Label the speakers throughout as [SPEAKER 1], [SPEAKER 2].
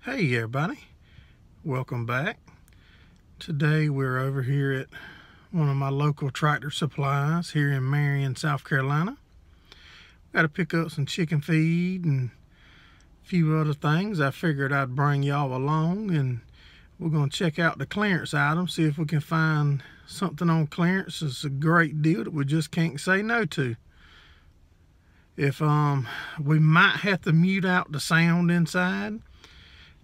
[SPEAKER 1] Hey everybody, welcome back. Today we're over here at one of my local tractor supplies here in Marion, South Carolina. Got to pick up some chicken feed and a few other things. I figured I'd bring y'all along, and we're going to check out the clearance items, see if we can find something on clearance. It's a great deal that we just can't say no to. If we might have to mute out the sound inside.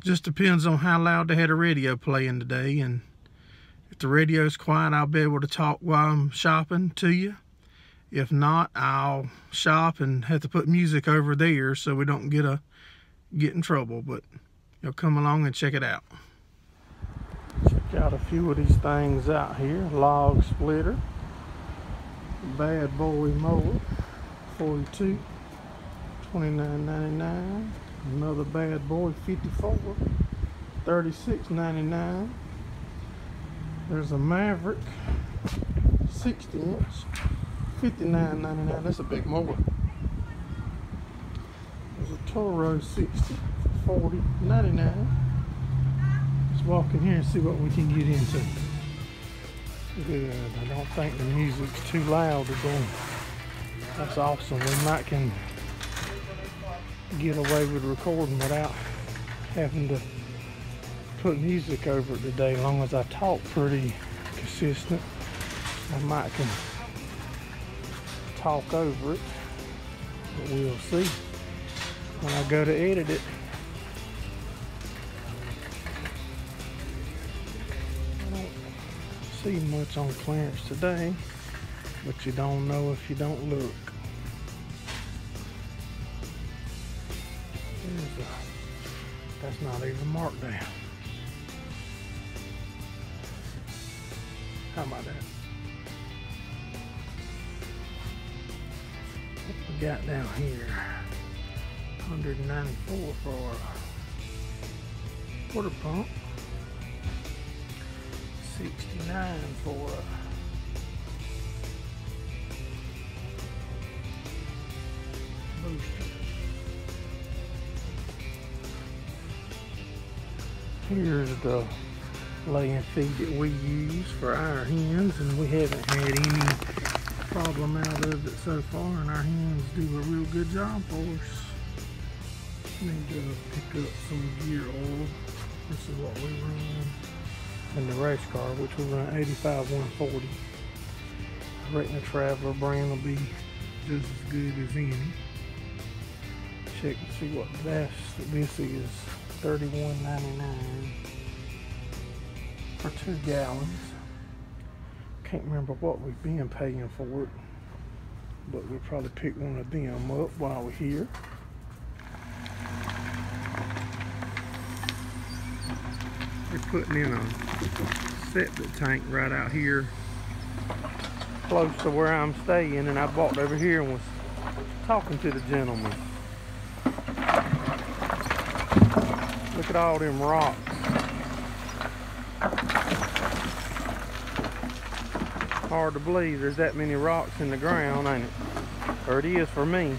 [SPEAKER 1] Just depends on how loud they had a radio playing today, and if the radio's quiet, I'll be able to talk while I'm shopping to you. If not, I'll shop and have to put music over there so we don't get in trouble. But you'll come along and check it out. Check out a few of these things out here. Log splitter, bad boy mower, 42, $29.99. Another bad boy, 54, $36.99. There's a Maverick, 60-inch, $59.99. That's a big mower. There's a Toro 60, $40.99. Let's walk in here and see what we can get into. Good. I don't think the music's too loud today. That's awesome. We might can get away with recording without having to put music over it today. As long as I talk pretty consistent, I might can talk over it, but we'll see when I go to edit it. I don't see much on clearance today, but you don't know if you don't look. That's not even marked down. How about that? What we got down here? $194 for a water pump. $69 for a booster. Here's the laying feed that we use for our hens, and we haven't had any problem out of it so far, and our hens do a real good job for us. Need to pick up some gear oil. This is what we run in the race car, which we run 85-140. I reckon the Traveler brand will be just as good as any. Check and see what this is. $31.99 for 2 gallons. Can't remember what we've been paying for it, but we'll probably pick one of them up while we're here. They're putting in a septic tank right out here close to where I'm staying, and I walked over here and was talking to the gentleman. Look at all them rocks. Hard to believe there's that many rocks in the ground, ain't it? Or it is for me.